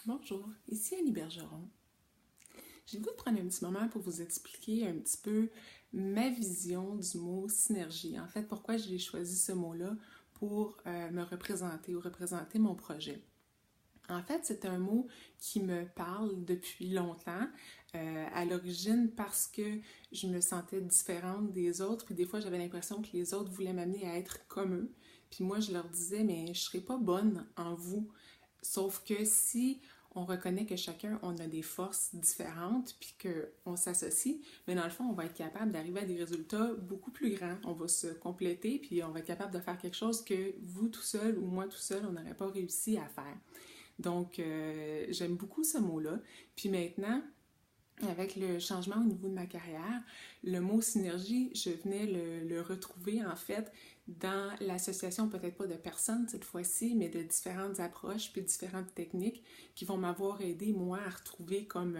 Bonjour, ici Annie Bergeron. J'ai le goût de prendre un petit moment pour vous expliquer un petit peu ma vision du mot synergie. En fait, pourquoi j'ai choisi ce mot-là pour me représenter ou représenter mon projet. En fait, c'est un mot qui me parle depuis longtemps, à l'origine parce que je me sentais différente des autres, puis des fois j'avais l'impression que les autres voulaient m'amener à être comme eux. Puis moi, je leur disais, mais je ne serai pas bonne en vous. Sauf que si on reconnaît que chacun, on a des forces différentes, puis qu'on s'associe, mais dans le fond, on va être capable d'arriver à des résultats beaucoup plus grands. On va se compléter, puis on va être capable de faire quelque chose que vous tout seul ou moi tout seul, on n'aurait pas réussi à faire. Donc, j'aime beaucoup ce mot-là. Puis maintenant, avec le changement au niveau de ma carrière, le mot synergie, je venais le retrouver en fait dans l'association, peut-être pas de personnes cette fois-ci, mais de différentes approches puis différentes techniques qui vont m'avoir aidé, moi, à retrouver comme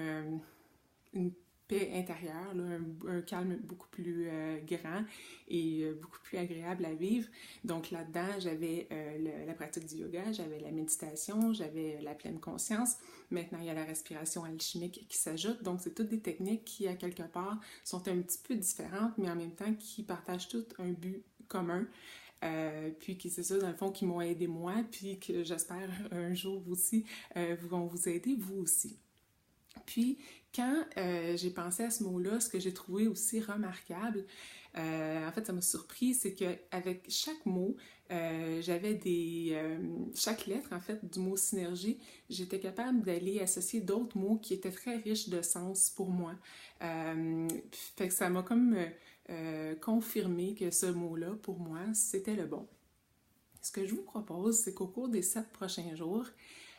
une paix intérieure, là, un calme beaucoup plus grand et beaucoup plus agréable à vivre. Donc là-dedans, j'avais la pratique du yoga, j'avais la méditation, j'avais la pleine conscience. Maintenant, il y a la respiration alchimique qui s'ajoute. Donc, c'est toutes des techniques qui, à quelque part, sont un petit peu différentes, mais en même temps qui partagent toutes un but commun. Puis qui c'est ça dans le fond qui m'ont aidé moi, puis que j'espère un jour aussi vont vous aider vous aussi. Puis, quand j'ai pensé à ce mot-là, ce que j'ai trouvé aussi remarquable, en fait, ça m'a surpris, c'est qu'avec chaque mot, j'avais chaque lettre, en fait, du mot synergie, j'étais capable d'aller associer d'autres mots qui étaient très riches de sens pour moi. Fait que ça m'a comme confirmé que ce mot-là, pour moi, c'était le bon. Ce que je vous propose, c'est qu'au cours des 7 prochains jours,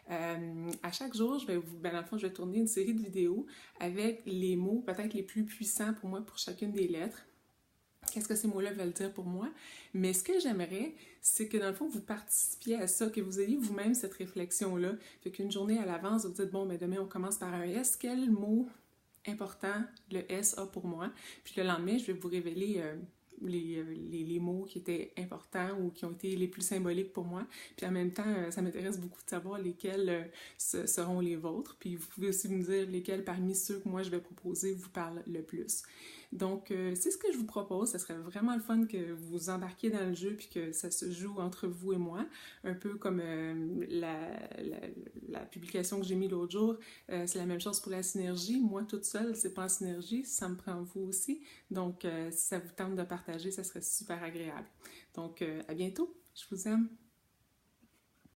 à chaque jour, dans le fond, je vais tourner une série de vidéos avec les mots peut-être les plus puissants pour moi pour chacune des lettres. Qu'est-ce que ces mots-là veulent dire pour moi? Mais ce que j'aimerais, c'est que dans le fond, vous participiez à ça, que vous ayez vous-même cette réflexion-là. Fait qu'une journée à l'avance, vous dites, bon, ben demain, on commence par un S. Quel mot important le S a pour moi? Puis le lendemain, je vais vous révéler les mots qui étaient importants ou qui ont été les plus symboliques pour moi. Puis en même temps, ça m'intéresse beaucoup de savoir lesquels seront les vôtres. Puis vous pouvez aussi me dire lesquels parmi ceux que moi je vais proposer vous parlent le plus. Donc, c'est ce que je vous propose. Ça serait vraiment le fun que vous embarquiez dans le jeu puis que ça se joue entre vous et moi. Un peu comme la publication que j'ai mise l'autre jour. C'est la même chose pour la synergie. Moi, toute seule, c'est pas en synergie. Ça me prend vous aussi. Donc, si ça vous tente de partager, ça serait super agréable. Donc, à bientôt. Je vous aime.